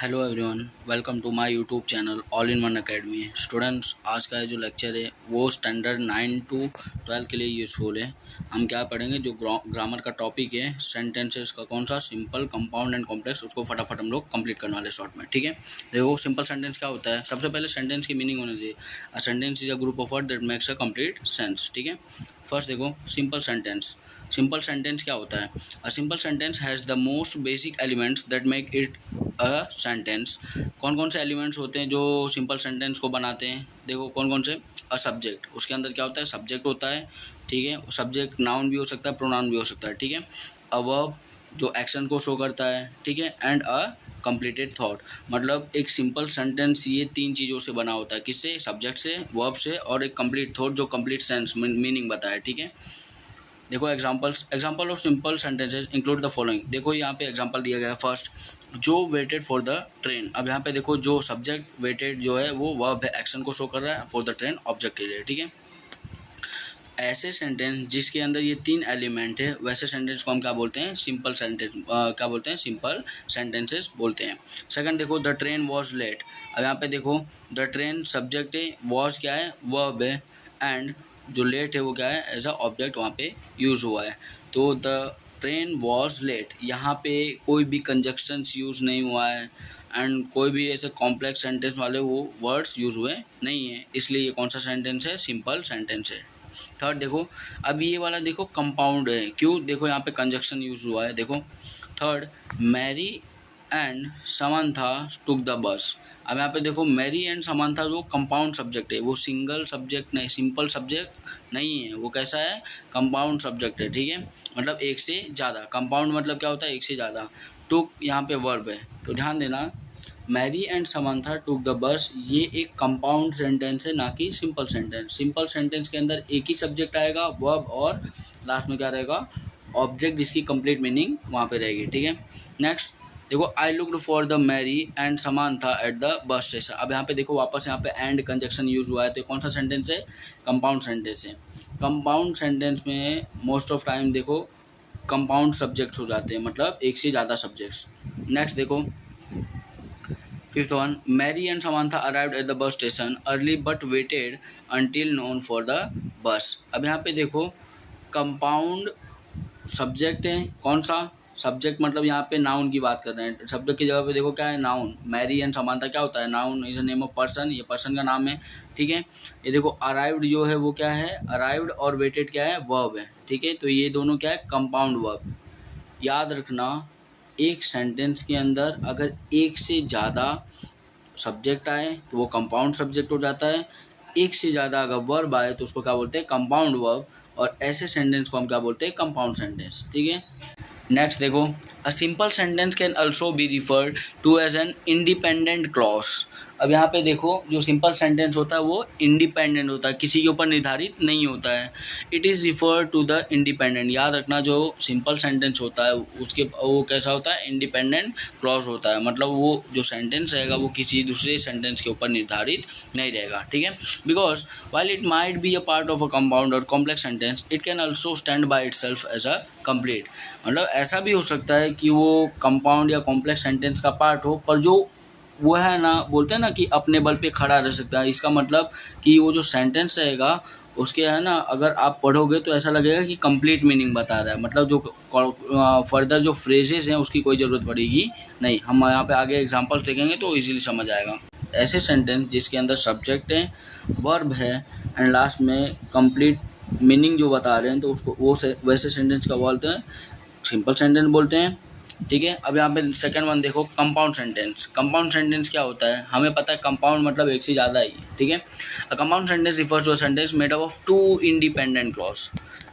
Hello everyone, welcome to my YouTube channel All In One Academy. Students, आज का जो lecture है वो स्टैंडर्ड 9 to 12 के लिए यूज़फुल है। हम क्या पढ़ेंगे, जो ग्रामर का टॉपिक है सेंटेंसेस का, कौन सा, सिंपल, कंपाउंड एंड कॉम्प्लेक्स, उसको फटाफट हम लोग कंप्लीट करने वाले शॉर्ट में। ठीक है, देखो सिंपल सेंटेंस क्या होता है। सबसे पहले सेंटेंस की मीनिंग होनी चाहिए। A sentence is a group of word that makes a complete sense. ठीक है, फर्स्ट देखो सिंपल सेंटेंस। सिंपल सेंटेंस क्या होता है? अ simple sentence has the most basic elements that make it a sentence. कौन कौन से एलिमेंट्स होते हैं जो सिंपल सेंटेंस को बनाते हैं? देखो कौन कौन से। अ सब्जेक्ट, उसके अंदर क्या होता है? सब्जेक्ट होता है। ठीक है, सब्जेक्ट नाउन भी हो सकता है, प्रोनाउन भी हो सकता है। ठीक है, अ वर्ब जो एक्शन को शो करता है। ठीक है, एंड अ कंप्लीटेड थॉट। मतलब एक सिंपल सेंटेंस ये तीन चीज़ों से बना होता है। किससे? सब्जेक्ट से, वर्ब से, और एक कंप्लीट थॉट जो कंप्लीट सेंस मीनिंग बताए। ठीक है, देखो example of simple sentences include the following. देखो यहाँ पे एग्जाम्पल दिया गया है। फर्स्ट, जो वेटेड फॉर द ट्रेन। अब यहाँ पे देखो जो सब्जेक्ट वेटेड जो है वो वर्ब है, एक्शन को शो कर रहा है, फॉर द ट्रेन ऑब्जेक्ट के लिए। ठीक है, ऐसे सेंटेंस जिसके अंदर ये तीन एलिमेंट है वैसे सेंटेंस को हम क्या बोलते हैं? Simple sentence. क्या बोलते हैं? सिंपल सेंटेंसेस बोलते हैं। सेकंड देखो, द ट्रेन वॉज लेट। अब यहाँ पे देखो द ट्रेन सब्जेक्ट है, वॉज क्या है? वर्ब है, एंड जो लेट है वो क्या है? एज अ ऑब्जेक्ट वहाँ पे यूज़ हुआ है। तो द ट्रेन वॉज लेट, यहाँ पे कोई भी कंजक्शंस यूज़ नहीं हुआ है, एंड कोई भी ऐसे कॉम्प्लेक्स सेंटेंस वाले वो वर्ड्स यूज़ हुए नहीं है, इसलिए ये कौन सा सेंटेंस है? सिंपल सेंटेंस है। थर्ड देखो, अब ये वाला देखो कंपाउंड है। क्यों? देखो यहाँ पे कंजक्शन यूज हुआ है। देखो third, Mary and Samantha took the bus. अब यहाँ पे देखो मैरी एंड समंथा जो कंपाउंड सब्जेक्ट है, वो सिंगल सब्जेक्ट नहीं, सिंपल सब्जेक्ट नहीं है, वो कैसा है? कंपाउंड सब्जेक्ट है। ठीक है, मतलब एक से ज़्यादा। कंपाउंड मतलब क्या होता है? एक से ज़्यादा। टुक यहाँ पे वर्ब है, तो ध्यान देना, Mary and Samantha took the bus, ये एक कंपाउंड सेंटेंस है, ना कि सिंपल सेंटेंस। सिंपल सेंटेंस के अंदर एक ही सब्जेक्ट आएगा, वर्ब, और लास्ट में क्या रहेगा? ऑब्जेक्ट, जिसकी कंप्लीट मीनिंग वहाँ पे रहेगी। ठीक है, नेक्स्ट देखो, I looked for the Mary and Samantha at the bus station. अब यहाँ पे देखो वापस यहाँ पे एंड कंजक्शन यूज हुआ है, तो कौन सा सेंटेंस है? कंपाउंड सेंटेंस है। कंपाउंड सेंटेंस में मोस्ट ऑफ टाइम देखो कंपाउंड सब्जेक्ट्स हो जाते हैं, मतलब एक से ज़्यादा सब्जेक्ट्स। नेक्स्ट देखो fifth one, Mary and Samantha arrived at the bus station early but waited until noon for the bus. अब यहाँ पे देखो कंपाउंड सब्जेक्ट है, कौन सा? सब्जेक्ट मतलब यहाँ पे नाउन की बात कर रहे हैं। सब्जेक्ट की जगह पे देखो क्या है? नाउन। मैरी एंड समंथा क्या होता है? Noun is a name of person, ये पर्सन का नाम है। ठीक है, ये देखो अराइव्ड जो है वो क्या है? अराइव्ड, और वेटेड क्या है? वर्ब है। ठीक है, तो ये दोनों क्या है? Compound verb. याद रखना, एक सेंटेंस के अंदर अगर एक से ज़्यादा सब्जेक्ट आए तो वो कंपाउंड सब्जेक्ट हो जाता है। एक से ज़्यादा अगर वर्ब आए तो उसको क्या बोलते हैं? Compound verb. और ऐसे सेंटेंस को हम क्या बोलते हैं? Compound sentence. ठीक है, नेक्स्ट देखो, a simple sentence can also be referred to as an independent clause. अब यहाँ पे देखो जो सिंपल सेंटेंस होता है वो इंडिपेंडेंट होता है, किसी के ऊपर निर्धारित नहीं होता है। It is referred to the independent. याद रखना, जो सिंपल सेंटेंस होता है उसके वो कैसा होता है? इंडिपेंडेंट क्लॉज होता है, मतलब वो जो सेंटेंस रहेगा वो किसी दूसरे सेंटेंस के ऊपर निर्धारित नहीं रहेगा। ठीक है, because while it might be a part of a compound or complex sentence, it can also stand by itself as a complete. मतलब ऐसा भी हो सकता है कि वो कंपाउंड या कॉम्प्लेक्स सेंटेंस का पार्ट हो, पर जो वो है ना, बोलते हैं ना कि अपने बल पे खड़ा रह सकता है। इसका मतलब कि वो जो सेंटेंस रहेगा उसके है ना, अगर आप पढ़ोगे तो ऐसा लगेगा कि कंप्लीट मीनिंग बता रहा है, मतलब जो फर्दर जो फ्रेजेस हैं उसकी कोई ज़रूरत पड़ेगी नहीं। हम यहाँ पे आगे एग्जांपल्स देखेंगे तो इजीली समझ आएगा। ऐसे सेंटेंस जिसके अंदर सब्जेक्ट है, वर्ब है, एंड लास्ट में कंप्लीट मीनिंग जो बता रहे हैं, तो उसको वो वैसे सेंटेंस का बोलते हैं? सिंपल सेंटेंस बोलते हैं। ठीक है, अब यहाँ पे सेकंड वन देखो, कंपाउंड सेंटेंस। कंपाउंड सेंटेंस क्या होता है? हमें पता है कंपाउंड मतलब एक से ज़्यादा ही। ठीक है, a compound sentence refers to a sentence made up of two independent clause.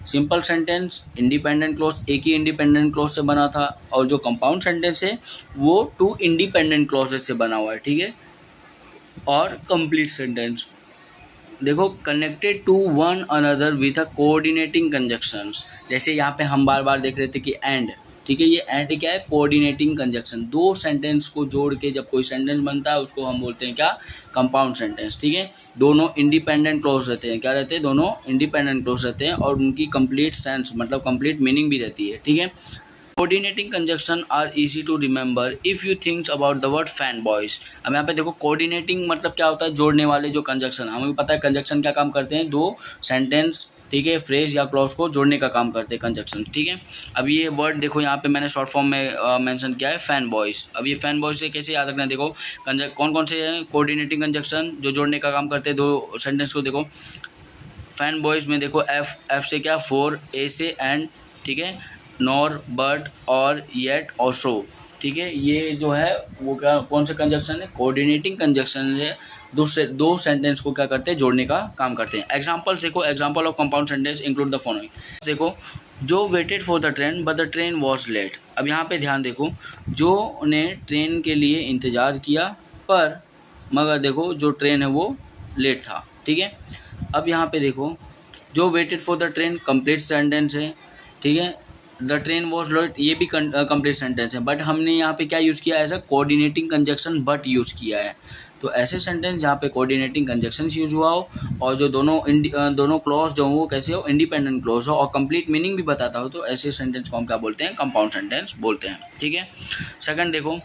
Simple sentence independent clause, एक ही इंडिपेंडेंट क्लॉज से बना था, और जो कंपाउंड सेंटेंस है वो टू इंडिपेंडेंट क्लॉजेस से बना हुआ है। ठीक है, और कंप्लीट सेंटेंस देखो, connected to one another with a coordinating conjunctions. जैसे यहाँ पे हम बार बार देख रहे थे कि एंड। ठीक है, ये एंड क्या है? Coordinating conjunction. दो सेंटेंस को जोड़ के जब कोई सेंटेंस बनता है उसको हम बोलते हैं क्या? Compound sentence. ठीक है, दोनों इंडिपेंडेंट क्लॉज रहते हैं। क्या रहते हैं? दोनों इंडिपेंडेंट क्लॉज रहते हैं, और उनकी कंप्लीट सेंस मतलब कंप्लीट मीनिंग भी रहती है। ठीक है, coordinating conjunction are easy to remember if you thinks about the word FANBOYS. अब यहाँ पे देखो कोऑर्डिनेटिंग मतलब क्या होता है, जोड़ने वाले जो कंजक्शन, हमें पता है कंजक्शन क्या काम करते हैं, दो सेंटेंस, ठीक है, फ्रेज या क्लॉज को जोड़ने का काम करते हैं कंजक्शन, ठीक है। अब ये वर्ड देखो यहाँ पे मैंने शॉर्ट फॉर्म में मेंशन किया है फैन बॉयज। अब ये फैन बॉयज से कैसे याद रखना है, देखो कौन कौन से हैं कोऑर्डिनेटिंग कंजक्शन जो जोड़ने का काम करते हैं दो सेंटेंस को। देखो फैन बॉयज में देखो एफ से क्या, फॉर, ए से एंड, ठीक है, नॉर, बट, और, येट और सो, ठीक है। ये जो है वो क्या, कौन सा कंजक्शन है, कोऑर्डिनेटिंग कंजक्शन है। दो सेंटेंस को क्या करते हैं, जोड़ने का काम करते हैं। एग्जांपल्स देखो, example of compound sentence include the following. देखो Joe waited for the train but the train was late. अब यहाँ पे ध्यान देखो, जो ने ट्रेन के लिए इंतज़ार किया पर मगर देखो जो ट्रेन है वो लेट था, ठीक है। अब यहाँ पे देखो Joe waited for the train complete sentence है, ठीक है। द ट्रेन वॉज लेट ये भी कंप्लीट सेंटेंस है, बट हमने यहाँ पे क्या यूज़ किया है, as a coordinating conjunction but use किया है। तो ऐसे सेंटेंस जहाँ पे कोऑर्डिनेटिंग कंजक्शन यूज़ हुआ हो और जो दोनों क्लॉज जो हो कैसे हो, इंडिपेंडेंट क्लॉज हो और कंप्लीट मीनिंग भी बताता हो, तो ऐसे सेंटेंस को हम क्या बोलते हैं, कंपाउंड सेंटेंस बोलते हैं, ठीक है। सेकंड देखो,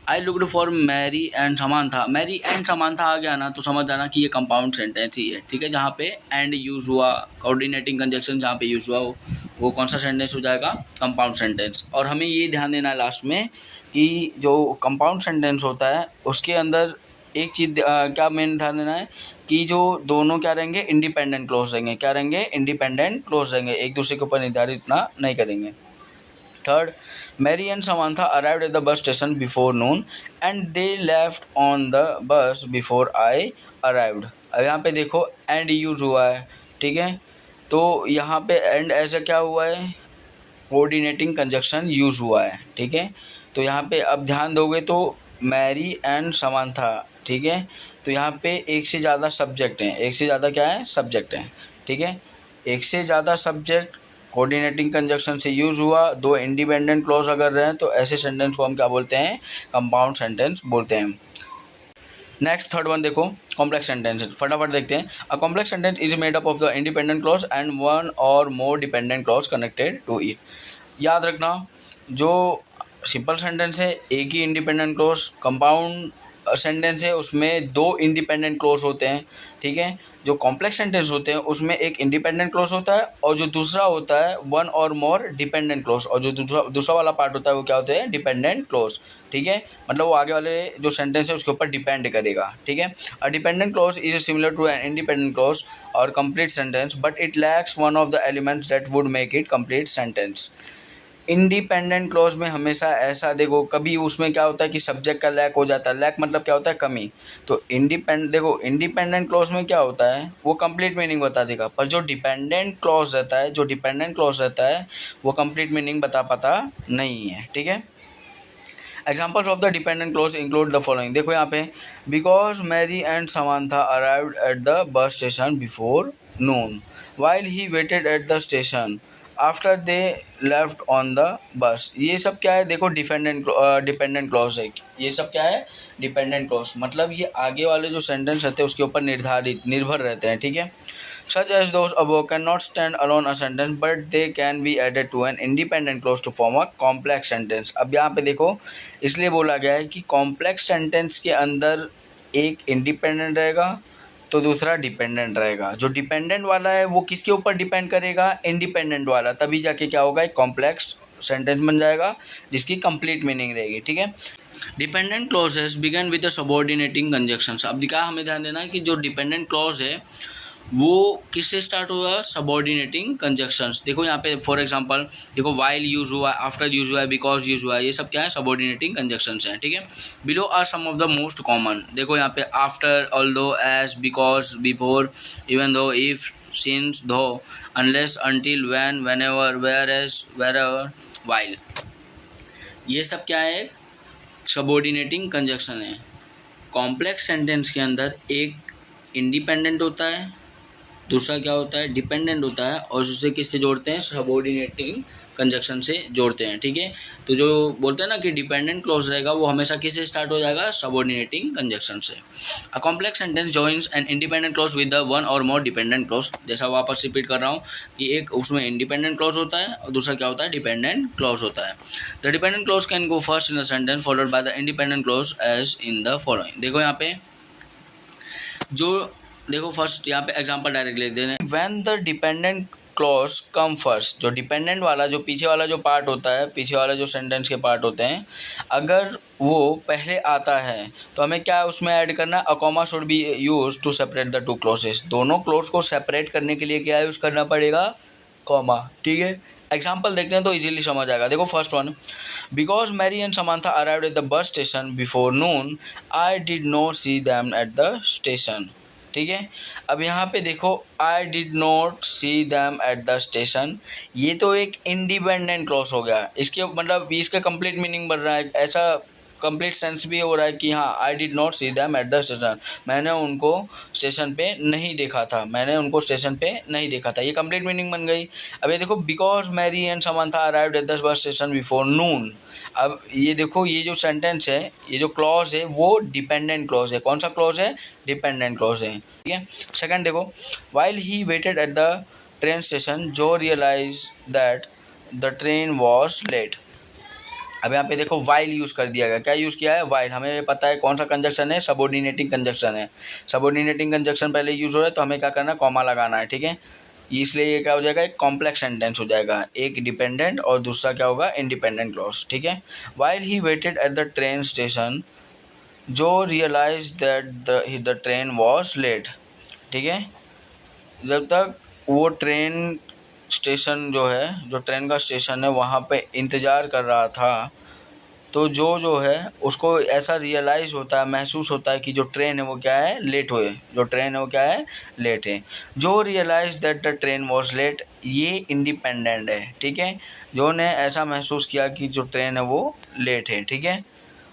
I looked for Mary and Samantha. Mary and Samantha आ गया ना तो समझ जाना कि ये कंपाउंड सेंटेंस ही है, ठीक है। जहाँ पे एंड यूज़ हुआ, कोऑर्डिनेटिंग कंजक्शन जहाँ पे यूज़ हुआ वो कौन सा सेंटेंस हो जाएगा, कंपाउंड सेंटेंस। और हमें ये ध्यान देना है लास्ट में कि जो कंपाउंड सेंटेंस होता है उसके अंदर एक चीज़ क्या मेन ध्यान देना है कि जो दोनों क्या रहेंगे, इंडिपेंडेंट क्लॉज रहेंगे। क्या रहेंगे, इंडिपेंडेंट क्लॉज रहेंगे, एक दूसरे के ऊपर निर्धारित ना नहीं करेंगे। Third, Mary and Samantha arrived at the bus station before noon and they left on the bus before I arrived। अब यहाँ पे देखो and यूज हुआ है, ठीक है। तो यहाँ पे and ऐसा क्या हुआ है, कोऑर्डिनेटिंग कंजक्शन यूज हुआ है, ठीक है। तो यहाँ पे अब ध्यान दोगे तो मैरी एंड समांथा, ठीक है। तो यहाँ पे एक से ज़्यादा सब्जेक्ट हैं, एक से ज़्यादा क्या है, सब्जेक्ट हैं, ठीक है। एक से ज़्यादा सब्जेक्ट कोऑर्डिनेटिंग कंजक्शन से यूज़ हुआ, दो इंडिपेंडेंट क्लॉज अगर रहें तो ऐसे सेंटेंस को हम क्या बोलते हैं, कंपाउंड सेंटेंस बोलते हैं। नेक्स्ट थर्ड वन देखो, कॉम्प्लेक्स सेंटेंस, फटाफट देखते हैं। A complex sentence is made up of the independent clause and one or more dependent clause connected to it. याद रखना, जो सिंपल सेंटेंस है एक ही इंडिपेंडेंट क्लॉज, कंपाउंड सेंटेंस है उसमें दो इंडिपेंडेंट क्लॉज होते हैं, ठीक है। जो कॉम्प्लेक्स सेंटेंस होते हैं उसमें एक इंडिपेंडेंट क्लॉज होता है और जो दूसरा होता है one or more dependent clause, और जो दूसरा वाला पार्ट होता है वो क्या होता है, डिपेंडेंट क्लॉज, ठीक है। मतलब वो आगे वाले जो सेंटेंस है उसके ऊपर डिपेंड करेगा, ठीक है। A dependent clause is similar to an independent clause or complete sentence but it lacks one of the elements that would make it complete sentence. Independent clause में हमेशा ऐसा देखो, कभी उसमें क्या होता है कि सब्जेक्ट का लैक हो जाता है, लैक मतलब क्या होता है, कमी। तो इंडिपेंडेंट क्लॉज में क्या होता है, वो कंप्लीट मीनिंग बता देगा, पर जो डिपेंडेंट क्लॉज रहता है वो कंप्लीट मीनिंग बता पाता नहीं है, ठीक है। Examples of the dependent clause include the following. देखो यहाँ पे, because Mary and Samantha arrived at the bus station before noon while he waited at the station after they left on the bus. ये सब क्या है, देखो dependent clause है। ये सब क्या है, डिपेंडेंट क्लॉज, मतलब ये आगे वाले जो सेंटेंस रहते हैं उसके ऊपर निर्भर रहते हैं, ठीक है। Such as those above cannot stand alone a sentence, but they can be added to an independent clause to form a complex sentence। अब यहाँ पे देखो इसलिए बोला गया है कि कॉम्प्लेक्स सेंटेंस के अंदर एक इंडिपेंडेंट रहेगा तो दूसरा डिपेंडेंट रहेगा। जो डिपेंडेंट वाला है वो किसके ऊपर डिपेंड करेगा, इंडिपेंडेंट वाला, तभी जाके क्या होगा, एक कॉम्प्लेक्स सेंटेंस बन जाएगा जिसकी कंप्लीट मीनिंग रहेगी, ठीक है। Dependent clauses begin with the subordinating conjunctions. अब क्या हमें ध्यान देना है कि जो डिपेंडेंट क्लॉज है वो किससे स्टार्ट होगा, सबऑर्डिनेटिंग कंजक्शंस। देखो यहाँ पे फॉर एग्जांपल देखो, वाइल यूज हुआ है, आफ्टर यूज हुआ है, बिकॉज यूज हुआ है, ये सब क्या है, सबऑर्डिनेटिंग कंजक्शंस हैं, ठीक है। Below are some of the most common. देखो यहाँ पे after, although, as, because, before, even though, if, since, though, unless, until, when, whenever, whereas, wherever, while, ये सब क्या है, सबऑर्डिनेटिंग कंजक्शन है। कॉम्प्लेक्स सेंटेंस के अंदर एक इंडिपेंडेंट होता है, दूसरा क्या होता है, डिपेंडेंट होता है, और उसे किससे जोड़ते हैं, सबऑर्डिनेटिंग कंजक्शन से जोड़ते हैं, ठीक है। तो जो बोलते हैं ना कि डिपेंडेंट क्लॉज रहेगा वो हमेशा किससे स्टार्ट हो जाएगा, सबऑर्डिनेटिंग कंजक्शन से। अ complex sentence joins N independent clause with the one or more dependent clause. जैसा वापस रिपीट कर रहा हूँ कि एक उसमें इंडिपेंडेंट क्लॉज होता है और दूसरा क्या होता है, डिपेंडेंट क्लॉज होता है। The dependent clause can go first in the sentence followed by the independent clause as in the following. देखो यहाँ पे देखो फर्स्ट यहाँ पे एग्जांपल डायरेक्ट लिख देना, when the dependent clause come first. जो डिपेंडेंट वाला जो पीछे वाला जो पार्ट होता है, पीछे वाला जो सेंटेंस के पार्ट होते हैं, अगर वो पहले आता है तो हमें क्या उसमें ऐड करना, a comma should be use to separate the two clauses. दोनों क्लॉज को सेपरेट करने के लिए क्या यूज करना पड़ेगा, कॉमा, ठीक है। एग्जाम्पल देखते हैं तो इजीली समझ आएगा। देखो first one, because Mary and Samantha arrived at the bus station before noon I did not see them at the station, ठीक है। अब यहाँ पे देखो I did not see them at the station, ये तो एक इंडिपेंडेंट क्लॉज हो गया। इसके मतलब इसका कंप्लीट मीनिंग बन रहा है, ऐसा कंप्लीट सेंस भी हो रहा है कि हाँ आई did not see them at the station, मैंने उनको स्टेशन पे नहीं देखा था, मैंने उनको स्टेशन पे नहीं देखा था, ये कंप्लीट मीनिंग बन गई। अब ये देखो because Mary and Samantha arrived at the bus station before noon. अब ये देखो ये जो सेंटेंस है, ये जो क्लॉज है वो डिपेंडेंट क्लॉज है। कौन सा क्लॉज है, डिपेंडेंट क्लॉज है, ठीक है। सेकंड देखो, while he waited at the train station Joe realise that the train was late. अब यहाँ पे देखो वाइल यूज़ कर दिया गया, क्या यूज़ किया है, वाइल। हमें पता है कौन सा कंजक्शन है, सबऑर्डिनेटिंग कंजक्शन है। सबऑर्डिनेटिंग कंजक्शन पहले यूज़ हो रहा है तो हमें क्या करना है, कॉमा लगाना है, ठीक है। इसलिए ये क्या हो जाएगा, एक कॉम्प्लेक्स सेंटेंस हो जाएगा, एक डिपेंडेंट और दूसरा क्या होगा, इंडिपेंडेंट क्लॉज, ठीक है। While he waited at the train station Joe realise that the train was late, ठीक है। जब तक वो ट्रेन स्टेशन जो है, जो ट्रेन का स्टेशन है वहाँ पे इंतज़ार कर रहा था, तो जो है उसको ऐसा रियलाइज़ होता है, महसूस होता है कि जो ट्रेन है वो क्या है, लेट हुए, जो ट्रेन है वो क्या है, लेट है। Joe realize that the train was late, ये इंडिपेंडेंट है, ठीक है। जो ने ऐसा महसूस किया कि जो ट्रेन है वो लेट है, ठीक है।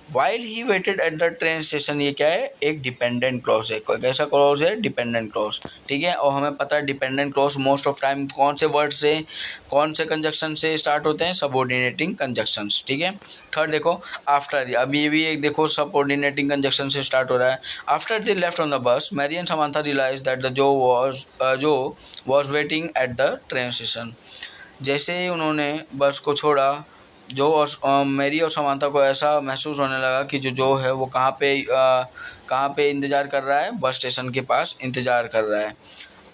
While he waited at the train station, ये क्या है, एक डिपेंडेंट क्लॉज है। कैसा क्लॉज है, डिपेंडेंट क्लॉज, ठीक है। और हमें पता है dependent clause most of time कौन से वर्ड से, कौन से कंजक्शन से स्टार्ट होते हैं, सबऑर्डिनेटिंग कंजक्शंस, ठीक है। थर्ड देखो आफ्टर, अब ये भी एक देखो सबऑर्डिनेटिंग कंजक्शन से स्टार्ट हो रहा है। After they left on the bus Mary and Samantha realize that the Joe was waiting at the train station. जैसे ही उन्होंने बस को छोड़ा, जो और मेरी और समांथा को ऐसा महसूस होने लगा कि जो है वो कहाँ पे इंतज़ार कर रहा है, बस स्टेशन के पास इंतज़ार कर रहा है।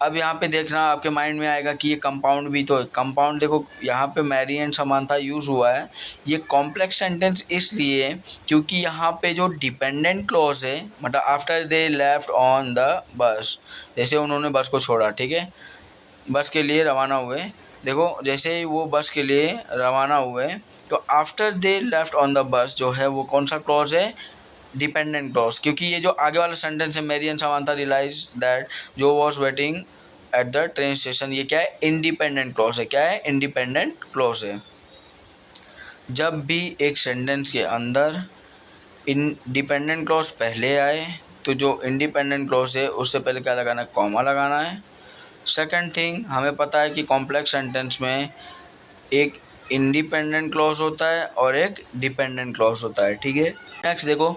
अब यहाँ पे देखना आपके माइंड में आएगा कि ये कंपाउंड भी तो है। कंपाउंड देखो यहाँ पे मैरी एंड समांथा यूज़ हुआ है, ये कॉम्प्लेक्स सेंटेंस इसलिए क्योंकि यहाँ पे जो डिपेंडेंट क्लॉज है, मतलब after they left on the बस, जैसे उन्होंने बस को छोड़ा, ठीक है, बस के लिए रवाना हुए। देखो जैसे ही वो बस के लिए रवाना हुए तो after they left on the बस जो है वो कौन सा क्लॉज है, डिपेंडेंट क्लॉज। क्योंकि ये जो आगे वाला सेंटेंस है, Mary and Samantha realize that Joe was waiting at the train station, ये क्या है, इंडिपेंडेंट क्लॉज है। क्या है, इंडिपेंडेंट क्लॉज है। जब भी एक सेंटेंस के अंदर इंडिपेंडेंट क्लॉज पहले आए तो जो इंडिपेंडेंट क्लॉज है उससे पहले क्या लगाना है, कॉमा लगाना है। सेकंड थिंग, हमें पता है कि कॉम्प्लेक्स सेंटेंस में एक इंडिपेंडेंट क्लॉज होता है और एक डिपेंडेंट क्लॉज होता है, ठीक है। नेक्स्ट देखो,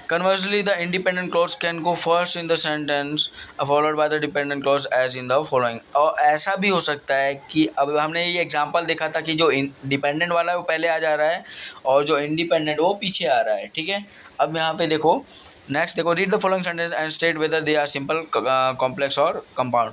conversely the independent clause can go first in the sentence followed by the dependent clause as in the following. और ऐसा भी हो सकता है कि अब हमने ये एग्जांपल देखा था कि जो डिपेंडेंट वाला है वो पहले आ जा रहा है और जो इंडिपेंडेंट वो पीछे आ रहा है, ठीक है। अब यहाँ पे देखो नेक्स्ट देखो, read the following sentence and state whether they are simple, complex और कंपाउंड।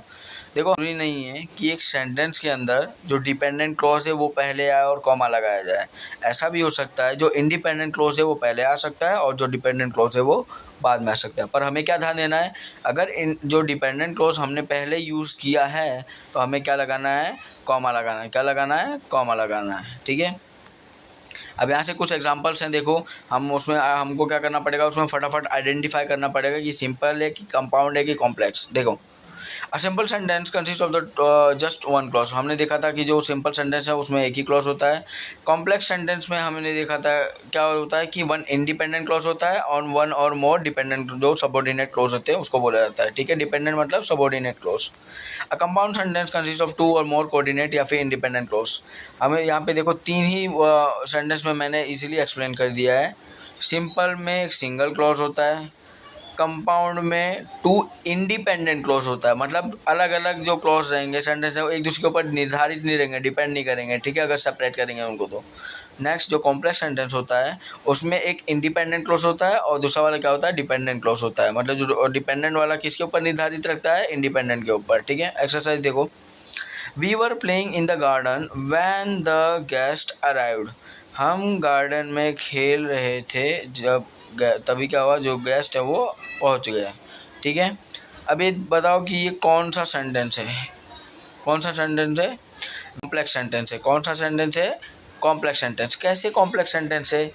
देखो जरूरी नहीं है कि एक सेंटेंस के अंदर जो डिपेंडेंट क्लॉज है वो पहले आए और कॉमा लगाया जाए। ऐसा भी हो सकता है जो इंडिपेंडेंट क्लॉज है वो पहले आ सकता है और जो डिपेंडेंट क्लॉज है वो बाद में आ सकता है। पर हमें क्या ध्यान देना है, अगर जो डिपेंडेंट क्लॉज हमने पहले यूज़ किया है तो हमें क्या लगाना है, कॉमा लगाना है। क्या लगाना है, कॉमा लगाना है, ठीक है। अब यहाँ से कुछ एग्जांपल्स हैं, देखो हम उसमें हमको क्या करना पड़ेगा, उसमें फटाफट आइडेंटिफाई करना पड़ेगा कि सिंपल है कि कंपाउंड है कि कॉम्प्लेक्स। देखो a simple sentence consist of the just one clause. हमने देखा था कि जो सिंपल सेंटेंस है उसमें एक ही क्लॉज होता है। कॉम्प्लेक्स सेंटेंस में हमने देखा था क्या होता है कि वन इंडिपेंडेंट क्लॉज होता है और वन और मोर डिपेंडेंट जो सबऑर्डिनेट क्लॉज होते हैं उसको बोला जाता है, ठीक है। डिपेंडेंट मतलब subordinate clause. A compound sentence consist of two और मोर कोऑर्डिनेट या फिर इंडिपेंडेंट क्लॉज। हमें यहाँ पे देखो तीन ही सेंटेंस में मैंने इजीली एक्सप्लेन कर दिया है। सिंपल में एक सिंगल क्लॉज होता है, कंपाउंड में टू इंडिपेंडेंट क्लॉज होता है, मतलब अलग अलग जो क्लॉज रहेंगे सेंटेंस है वो एक दूसरे के ऊपर निर्धारित नहीं रहेंगे, डिपेंड नहीं करेंगे, ठीक है, अगर सेपरेट करेंगे उनको तो। नेक्स्ट जो कॉम्प्लेक्स सेंटेंस होता है उसमें एक इंडिपेंडेंट क्लॉज होता है और दूसरा वाला क्या होता है, डिपेंडेंट क्लॉज होता है। मतलब जो डिपेंडेंट वाला किसके ऊपर निर्धारित रखता है, इंडिपेंडेंट के ऊपर, ठीक है। एक्सरसाइज देखो, we were playing in the garden when the guest arrived. हम गार्डन में खेल रहे थे जब तभी क्या हुआ, जो गेस्ट है वो पहुंच गया, ठीक है। अब ये बताओ कि ये कौन सा सेंटेंस है, कौन सा सेंटेंस है, कॉम्प्लेक्स सेंटेंस है। कौन सा सेंटेंस है, कॉम्प्लेक्स सेंटेंस। कैसे कॉम्प्लेक्स सेंटेंस है,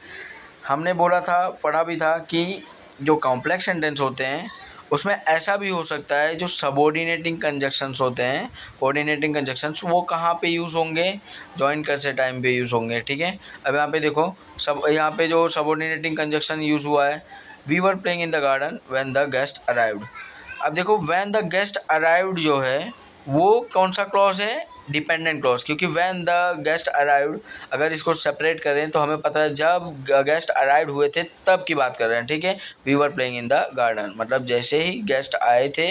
हमने बोला था, पढ़ा भी था कि जो कॉम्प्लेक्स सेंटेंस होते हैं उसमें ऐसा भी हो सकता है जो सबऑर्डिनेटिंग कंजक्शंस होते हैं, कोऑर्डिनेटिंग कंजक्शंस, वो कहाँ पे यूज़ होंगे, जॉइन करते टाइम पे यूज़ होंगे, ठीक है। अब यहाँ पे देखो, सब यहाँ पे जो सबऑर्डिनेटिंग कंजक्शन यूज़ हुआ है, we were playing in the garden when the guest arrived. अब देखो व्हेन द गेस्ट अराइव्ड जो है वो कौन सा क्लॉज है, डिपेंडेंट क्लॉज, क्योंकि व्हेन द गेस्ट अराइव्ड अगर इसको सेपरेट करें तो हमें पता है जब गेस्ट अराइव्ड हुए थे तब की बात कर रहे हैं, ठीक है। We were playing in the garden मतलब जैसे ही गेस्ट आए थे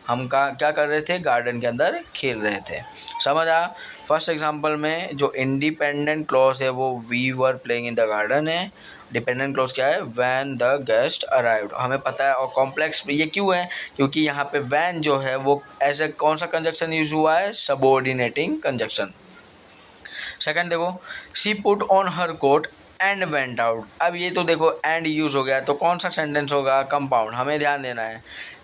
हम क्या कर रहे थे, गार्डन के अंदर खेल रहे थे। समझ आ। फर्स्ट एग्जांपल में जो इंडिपेंडेंट क्लॉज है वो we were playing in the garden है, डिपेंडेंट क्लॉज क्या है, व्हेन द गेस्ट अराइव्ड, हमें पता है। और कॉम्प्लेक्स ये क्यों है, क्योंकि यहाँ पे व्हेन जो है वो ऐसे कौन सा कंजक्शन यूज हुआ है, सबऑर्डिनेटिंग कंजक्शन। सेकंड देखो, she put on her coat and went out. अब ये तो देखो एंड यूज हो गया, तो कौन सा सेंटेंस होगा, कंपाउंड। हमें ध्यान देना है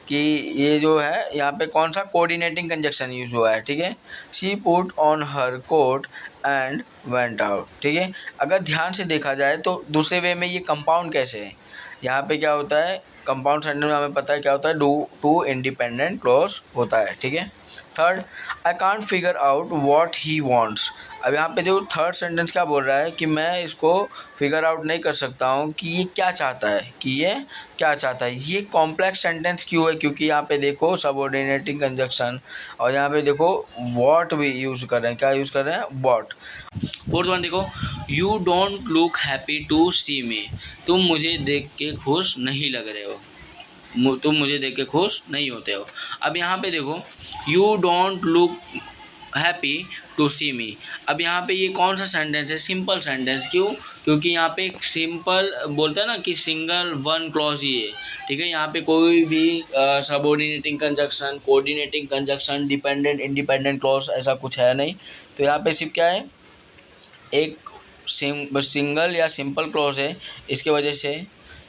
कि ये जो है यहाँ पे कौन सा कोऑर्डिनेटिंग कंजक्शन यूज हुआ है, ठीक है। She put on her coat and went out, ठीक है। अगर ध्यान से देखा जाए तो दूसरे वे में ये कंपाउंड कैसे है, यहाँ पे क्या होता है, कंपाउंड सेंटेंस में हमें पता है क्या होता है, टू इंडिपेंडेंट क्लॉज होता है, ठीक है। Third, I can't figure out what he wants. अब यहाँ पे जो थर्ड सेंटेंस क्या बोल रहा है कि मैं इसको फिगर आउट नहीं कर सकता हूँ कि ये क्या चाहता है, कि ये क्या चाहता है। ये कॉम्प्लेक्स सेंटेंस क्यों है, क्योंकि यहाँ पे देखो सबऑर्डिनेटिंग कंजक्शन और यहाँ पे देखो व्हाट भी यूज़ कर रहे हैं, क्या यूज़ कर रहे हैं, व्हाट। फोर्थ वन देखो, you don't look happy to see me. तुम मुझे देख के खुश नहीं लग रहे हो, तुम मुझे देख के खुश नहीं होते हो। अब यहाँ पे देखो, you don't look happy to see me. अब यहाँ पे ये कौन सा सेंटेंस है, सिंपल सेंटेंस। क्यों, क्योंकि यहाँ पे एक सिंपल बोलते हैं ना कि सिंगल वन क्लॉज ही है, ठीक है। यहाँ पे कोई भी subordinating conjunction, coordinating conjunction, dependent independent clause ऐसा कुछ है नहीं। तो यहाँ पे सिर्फ क्या है, एक सिंगल या सिंपल क्लॉज है, इसके वजह से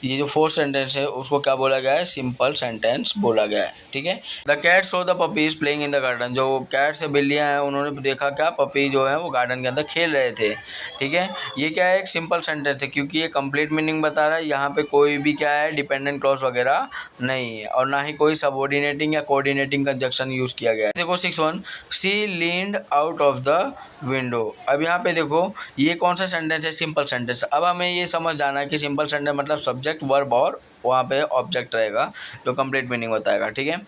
ये जो फोर्थ सेंटेंस है उसको क्या बोला गया है, सिंपल सेंटेंस बोला गया है, ठीक है। The cat saw the puppies playing in the garden. जो कैट्स है, बिल्लियाँ हैं, उन्होंने देखा क्या, पपी जो है वो गार्डन के अंदर खेल रहे थे, ठीक है। ये क्या है, एक सिंपल सेंटेंस है क्योंकि ये कंप्लीट मीनिंग बता रहा है। यहाँ पे कोई भी क्या है, डिपेंडेंट क्लॉज वगैरह नहीं है और ना ही कोई सबऑर्डिनेटिंग या कोऑर्डिनेटिंग कंजक्शन यूज किया गया है। देखो 6-1, she leaned out of the window. अब यहाँ पे देखो ये कौन सा सेंटेंस है, सिंपल सेंटेंस। अब हमें ये समझ जाना है कि सिंपल सेंटेंस मतलब सब्जेक्ट वर्ब और वहाँ पे ऑब्जेक्ट रहेगा जो कंप्लीट मीनिंग बताएगा, ठीक है।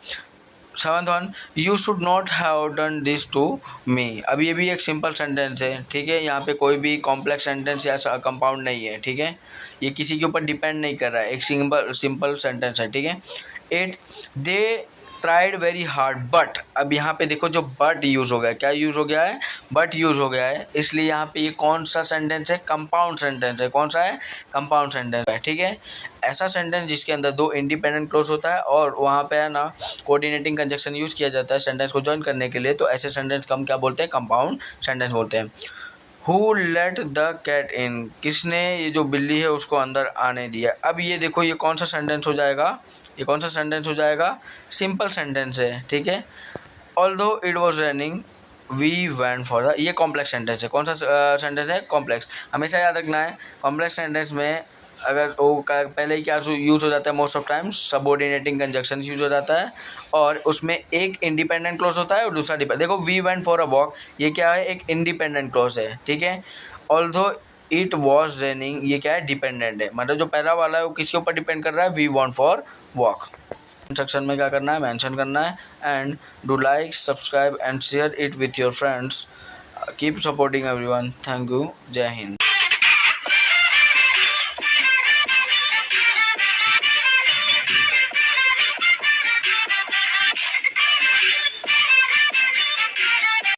7-1, you should not have done this to me. अब ये भी एक सिंपल सेंटेंस है, ठीक है। यहाँ पे कोई भी कॉम्प्लेक्स सेंटेंस या कंपाउंड नहीं है, ठीक है। ये किसी के ऊपर डिपेंड नहीं कर रहा है, एक सिंपल सेंटेंस है, ठीक है। 8, they tried very hard but. अब यहाँ पे देखो जो बट यूज़ हो गया, क्या यूज़ हो गया है, बट यूज़ हो गया है, इसलिए यहाँ पे ये कौन सा सेंटेंस है, कंपाउंड सेंटेंस है। कौन सा है, कंपाउंड सेंटेंस है, ठीक है। ऐसा सेंटेंस जिसके अंदर दो इंडिपेंडेंट क्लॉज होता है और वहाँ पे है ना कोऑर्डिनेटिंग कंजक्शन यूज़ किया जाता है सेंटेंस को जॉइन करने के लिए, तो ऐसे सेंटेंस को हम क्या बोलते हैं, कंपाउंड सेंटेंस बोलते हैं। Who let the cat in? किसने ये जो बिल्ली है उसको अंदर आने दिया। अब ये देखो ये कौन सा सेंटेंस हो जाएगा, ये कौन सा सेंटेंस हो जाएगा, सिंपल सेंटेंस है, ठीक है। Although it was raining we went for ये कॉम्प्लेक्स सेंटेंस है। कौन सा सेंटेंस है, कॉम्प्लेक्स। हमेशा याद रखना है कॉम्प्लेक्स सेंटेंस में अगर वो पहले ही क्या यूज़ हो जाता है, most of time subordinating conjunction use हो जाता है, और उसमें एक इंडिपेंडेंट क्लॉज होता है और दूसरा डिपेंडेंट। देखो we went for a walk, ये क्या है, एक इंडिपेंडेंट क्लॉज है, ठीक है। ऑल्दो इट वॉज रेनिंग, ये क्या है, डिपेंडेंट है, मतलब जो पहला वाला है वो किसके ऊपर डिपेंड कर रहा है, we want for walk. Section में क्या करना है, मेंशन करना है। And do like, subscribe and share it with your friends. Keep supporting everyone. Thank you. जय हिंद।